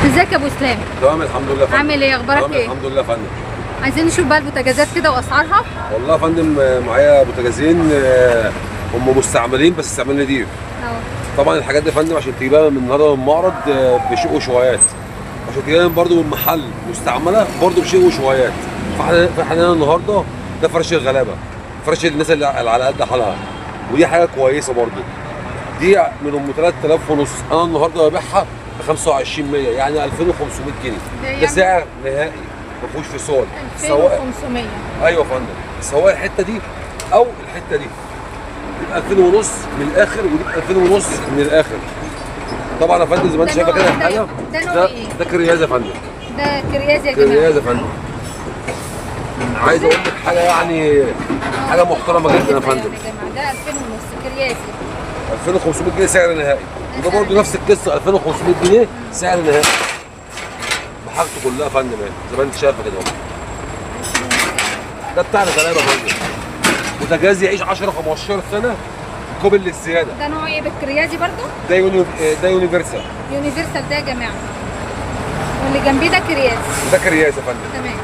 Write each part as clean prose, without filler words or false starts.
ازيك يا ابو اسلام؟ تمام الحمد لله يا فندم. عامل ايه؟ اخبارك تمام ايه؟ الحمد لله يا فندم. عايزين نشوف بقى البوتاجازات كده واسعارها. والله يا فندم معايا بوتاجازين هم مستعملين بس استعمال نضيف. طبعا الحاجات دي يا فندم عشان تجيبها من النهارده من المعرض بشيء وشويات، عشان تجيبها برضه من محل مستعمله برضه بشيء وشويات. فاحنا النهارده ده فرش الغلابه، فرش الناس اللي على قد حالها، ودي حاجه كويسه برضه. دي من ام 3000 ونص، انا النهارده ببيعها ب 2500 يعني 2500 جنيه. ده سعر نهائي ما فيهوش فصال. 2500. ايوه يا فندم، سواء الحته دي او الحته دي. دي ب 2000 ونص من الاخر ودي ب 2000 ونص من الاخر. طبعا يا فندم زي ما انت شايفه كده الحاجه. ده نوع ايه؟ ده كرياز يا فندم. ده كرياز يا جماعه. كرياز يا فندم. عايز اقول لك حاجه يعني حاجه محترمه جدا يا فندم. ده 2000 ونص كريازي. 2500 جنيه سعر نهائي، وده برضه نفس القصه 2500 جنيه سعر نهائي. بحاجته كلها يا فندم زي ما انت شايفه كده اهو. ده بتاع الغلابه يا فندم. بوتاجاز يعيش 10 15 سنه قابل للزياده. ده نوع ايه بالكريازي برضه؟ ده يونيفرسال. يونيفرسال ده يا جماعه. واللي جنبيه ده كرياز. ده كرياز يا فندم. تمام.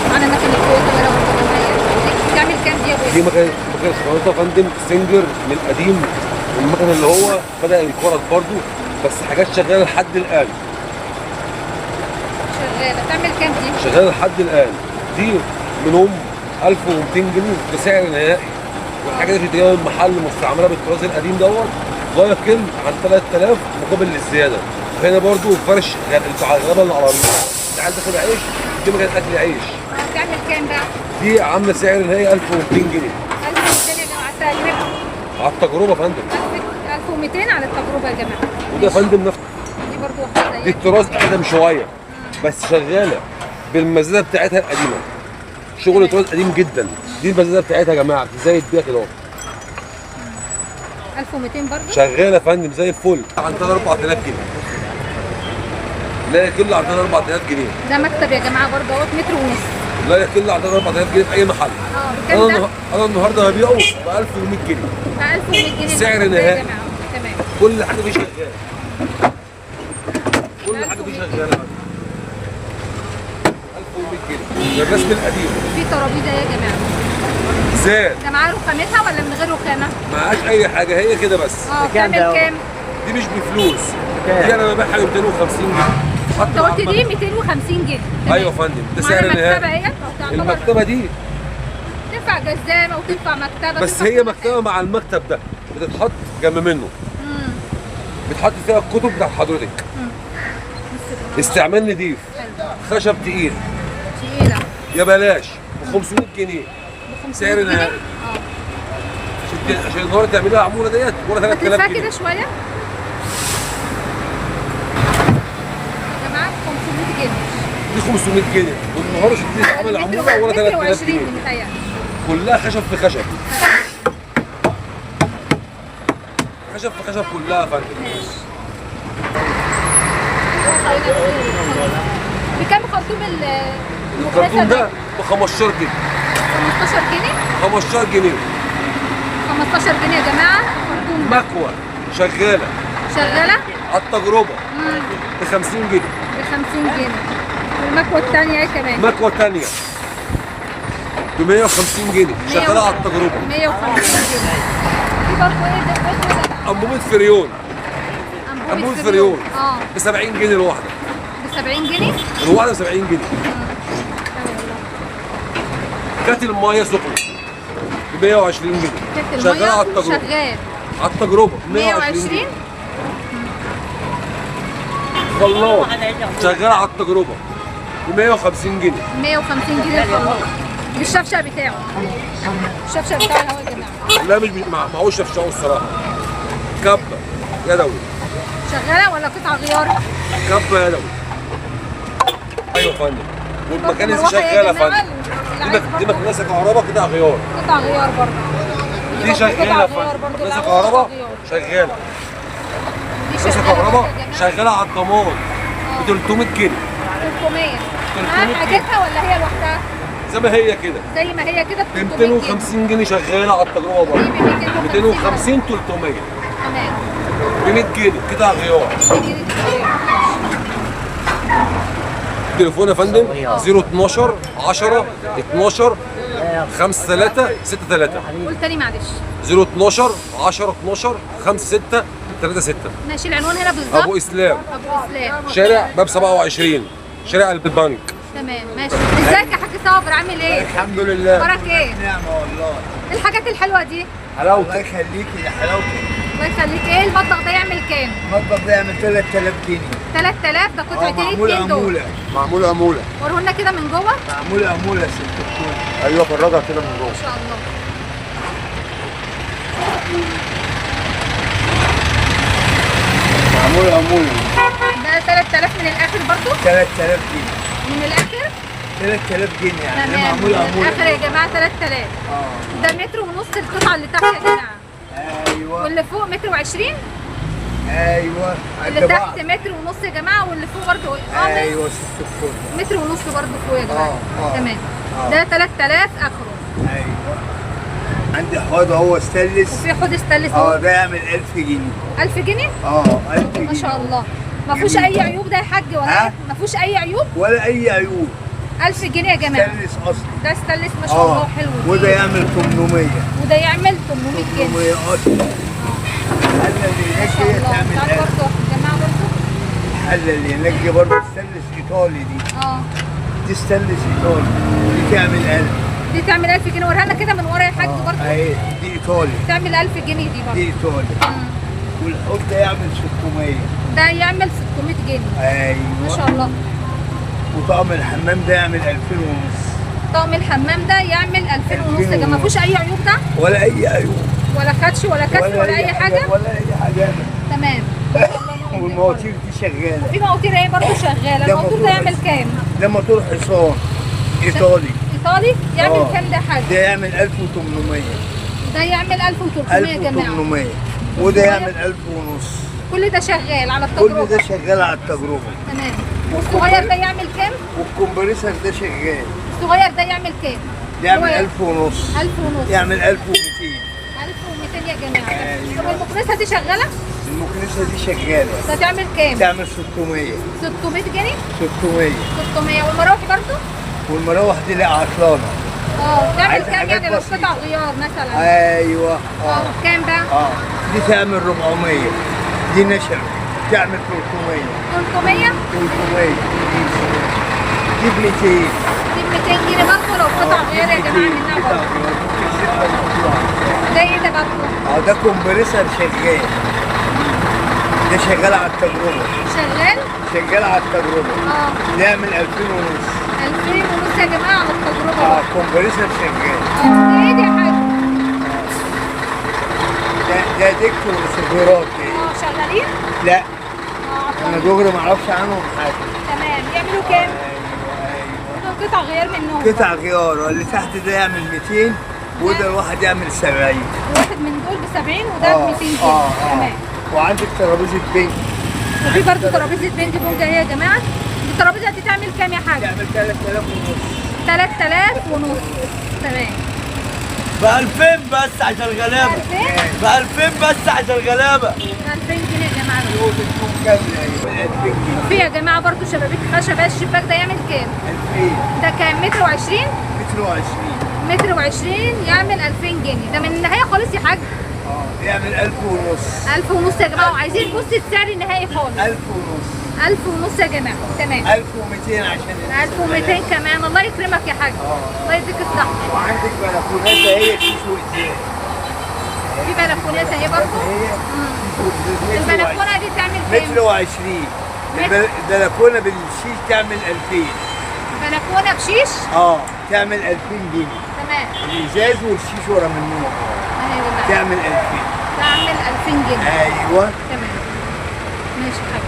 معانا مكنه تويوتا ولا بتعمل كام دي يا ابو؟ دي مكنه خلاطه يا فندم سنجر من القديم، المكنه اللي هو بدا ينقرض برضه بس حاجات شغاله لحد الان. شغاله تعمل كام دي؟ شغاله لحد الان. دي منهم 1200 جنيه بسعر نهائي، والحاجه دي بتجيبها من محل مستعمله بالطراز القديم دوت لا يقل عن 3000 مقابل للزياده. هنا برضو فرش الغلابه اللي على انت عايز تاخد عيش دي مكانت اكل عيش. تعمل كام بقى؟ دي عامله سعر نهائي 1200 جنيه. 1200 يا جماعه تقريبا. على التجربه يا فندم. 1200 على التجربه يا جماعه. وده يا فندم نفس دي برضو واحده زيها. دي الطراز اقدم شويه بس شغاله بالمزازه بتاعتها القديمه. شغل طراز قديم جدا. دي المزازه بتاعتها يا جماعه زي البيع كده اهو. 1200 برضه؟ شغاله يا فندم زي الفل. عن 4000 جنيه. لا يقل عن 4000 جنيه. ده مكتب يا جماعه برضه اهوت متر ونص. لا يقل عن 4000 جنيه في اي محل. بكام ده؟ انا النهارده هبيعه ب 1100 جنيه. ب 1100 جنيه سعر نهائي. يا جماعه. تمام. كل حاجه فيه شغاله. كل حاجه فيه شغاله. 1100 جنيه. ده الرسم القديم. في ترابيزه يا جماعه. زاد. ده معاه رخامتها ولا من غير رخامه؟ معهاش اي حاجه هي كده بس. بتعمل كام؟ دي مش بفلوس. دي انا ببيعها ب 250 جنيه. انت قلت دي 250 جنيه. ايوه يا فندم ده سعر نهائي. المكتبه اهي. المكتبه دي تنفع جزامه وتنفع مكتبه. بس هي مكتبه مع المكتب ده بتتحط جنب منه. بتحط فيها الكتب بتاعت حضرتك. استعمال نضيف. خشب تقيل. تقيله. يا بلاش ب 500 جنيه. سعر نهائي. عشان النهارده تعملها عموله ديت ولا 3000 جنيه. كده شويه. يا جماعه 500 جنيه. دي 500 جنيه والنهارده عشان تعمل عموله ولا 3000 جنيه. كلها خشب في خشب. خشب في خشب كلها يا فندم. بكام خرطوم الخرطوم ده ب 15 جنيه. 15 جنيه؟ 15 جنيه. 15 جنيه يا جماعه خرطوم. مكوه شغاله. شغاله؟ على التجربه ب 50 جنيه. ب 50 جنيه. والمكوه الثانيه ايه كمان؟ مكوه ثانيه ب 150 جنيه شغاله على التجربه. 150 جنيه. دي برضه ايه ده؟ انبوبه فريون. انبوبه فريون ب 70 جنيه الواحده. ب 70 جنيه؟ الواحده ب 70 جنيه. كاتل الميه سخنه ب 120 جنيه. شغاله على التجربه. شغال على التجربه 120. خلاط شغاله على التجربه ب 150 جنيه. 150 جنيه الخلاط. بالشفشق بتاعه. الشفشق بتاعه اهو يا جماعه. لا مش معهوش شفشق الصراحه. كبه يدوي. شغاله ولا قطع غيار؟ كبه يدوي. ايوه يا فندم. والمكانيزم شغاله يا فندم. دي مكنسه كهرباء قطع غيار. قطع غيار برضه. دي شغاله يا فندم. مكنسه كهرباء شغاله. مكنسه كهرباء شغاله على الضمان ب 300 جنيه. 300. معاها حاجتها ولا هي لوحدها؟ زي ما هي كده. زي ما هي كده ب 250 جنيه شغاله على التجربه برضه. 250 300. تمام. ب 100 جنيه قطع غيار. تليفون يا فندم 012 10 12 53 63. قول تاني معلش. 012 10 12 56 36. ماشي، العنوان هنا بالظبط؟ ابو اسلام، ابو اسلام، شارع باب 27، شارع البنك. تمام ماشي. ازيك يا حاج صابر، عامل ايه؟ الحمد لله. اخبارك ايه؟ نعمة والله. إيه الحاجات الحلوه دي؟ حلاوتك. الله يخليكي يا حلاوتك. الله يخليك. ايه المطبخ ده يعمل كام؟ المطبخ ده يعمل 3000 جنيه. 3000 ده قطعتين معمول اتنين دول. عمولة. معمول عموله. ورهولنا كده من جوه؟ معمول عمولة يا ست الكل. ايوه فرجها كده من جوه. ما شاء الله. معمول عمولة. ده 3000 من الاخر برضو؟ 3000 جنيه. من الاخر؟ 3000 جنيه يعني ده تمام. معمول من عمولة. الاخر يا جماعه 3000. ده متر ونص القطعه اللي تحت يا جماعه. ايوه. واللي فوق متر و20. ايوه. اللي تحت متر ونص يا جماعه، واللي فوق برضو ايوه ست الكل. متر ونص برضو فوق يا جماعه. تمام. ده 3000 اخره. ايوه. عندي حوض اهو ستانلس. وفي حوض ستانلس ده يعمل 1000 جنيه. 1000 جنيه؟ 1000 جنيه. ما شاء الله. ما فيهوش اي عيوب ده يا حاج ولا ايه؟ ما فيهوش اي عيوب؟ ولا اي عيوب. 1000 جنيه يا جماعه. ستانلس اصلي. ده ستانلس ما شاء الله حلو. وده يعمل 800. وده يعمل 800 جنيه. 800 اصلي. الحله اللي هناك دي تعمل تعال برضه يا جماعه برضه. الحله اللي هناك دي برضه ستانلس ايطالي دي. دي ستانلس ايطالي. دي تعمل 1000. دي تعمل 1000 جنيه. وريها لنا كده من ورا يا حاج برضه. اهي دي ايطالي. تعمل 1000 جنيه دي برضه. دي ايطالي. والحوض ده يعمل 600. ده يعمل 600 جنيه. ايوه. ما شاء الله. وطقم الحمام ده يعمل 2000 ونص. طقم الحمام ده يعمل 2000 ونص يا جماعه. ما فيهوش اي عيوب ده؟ ولا اي عيوب. ولا خدش ولا كسر ولا اي حاجه؟ ولا اي حاجه. تمام. والمواتير دي شغاله. وفي مواتير ايه برضه شغاله. الموتور ده يعمل كام؟ ده موتور حصان ايطالي. ايطالي يعمل كام ده حاجه؟ ده يعمل 1800. ده يعمل 1300 يا جماعه. 1800. وده يعمل 1000 ونص. كل ده شغال على التجربه. كل ده شغال على التجربه. تمام. والصغير ده يعمل كام؟ والكمبريسر ده شغال. الصغير ده يعمل كام؟ يعمل 1000 ونص. 1000 ونص. يعمل 1200. 1200 يا جماعه. أيوة. طب والمكنسه دي شغاله؟ المكنسه دي شغاله. ده تعمل كام؟ تعمل 600. 600 جنيه؟ 600. 600. والمراوح برضه؟ والمراوح دي لا عطلانه. تعمل عايزة كام حاجات يعني لو بسيطة. قطع غيار مثلا؟ ايوه. كام بقى؟ دي تعمل 400. دي نشر تعمل 300. 300؟ 300. دي ب 200. دي ب 200 جنيه برضه لو قطع غيار يا جماعه منها برضه. ده ايه ده برضه؟ ده كومبريسر شغال. ده شغال على التجربه. شغال على التجربه. نعمل 2000 ونص. 2000 ونص يا جماعه على التجربه. كومبريسر شغال. ده ايه دي يا حاج؟ ده دكتور وسفيرات. شغالين؟ لا. انا دغري ما اعرفش عنهم حاجه. تمام. يعملوا كام؟ دول قطع غيار منهم. قطع غيار. اللي تحت ده يعمل 200 وده الواحد يعمل 70. واحد من دول ب 70 وده ب 200 جنيه. تمام. وعندك ترابيزه بنج. وفي برضه ترابيزه بنج بونج اهي يا جماعه. الترابيزه دي تعمل كام يا حاج؟ تعمل 3000 ونص. 3000 ونص. تمام. ب 2000 بس عشان الغلابه. ب 2000 بس عشان الغلابه. 2000 جنيه يا جماعه. كامله. وفي يا جماعه برضه شبابيك خشب. الشباك ده يعمل كام؟ 2000. ده كام؟ متر و20؟ متر و20. متر و20 يعمل 2000 جنيه. ده من النهايه خالص يا حاج؟ يعمل 1000 ونص. 1000 ونص يا جماعه. وعايزين نبص السعر النهائي خالص. 1000 ونص. 1000 ونص يا جماعه. تمام. 1200 عشان 1200 كمان. الله يكرمك يا حاج. الله يديك الصحه. وعندك بلكونات اهي في سوق زين. في بلكونات اهي برضه. البلكونه دي تعمل كام؟ متر و20. البلكونه بالشيش تعمل 2000. بلكونه بشيش؟ تعمل 2000 جنيه. تمام. الازاز والشيش ورا منهم. ايوه تعمل 2000. تعمل 2000 جنيه. ايوه. تمام. ماشي يا حاج.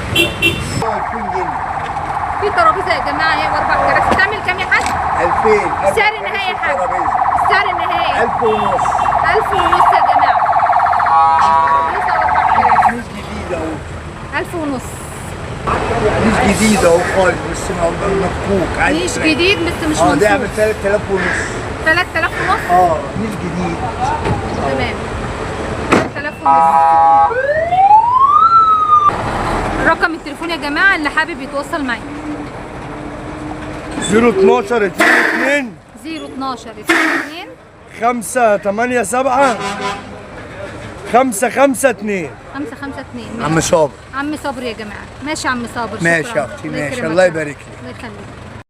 2000 جنيه. في ترابيزه يا جماعه اهي واربع كراسي. تعمل كام يا حاج؟ 2000. السعر النهائي يا حاج. السعر النهائي 1000 ونص. 1000 ونص يا جماعه. ترابيزه واربع كراسي. مش جديد اهو. 1000 ونص. مش جديد اهو خالص بس مفكوك. مش جديد بس مش منفوخ. ده يعمل 3000 ونص. 3000 ونص؟ مش جديد. تمام. 3000 ونص. جماعه اللي حابب يتواصل معايا. 012 22 012 22 587 552. 552. عم صابر. عم صابر يا جماعه. ماشي يا عم صابر، ماشي شكرا. يا اختي، ماشي، الله يبارك لك. الله يخليك.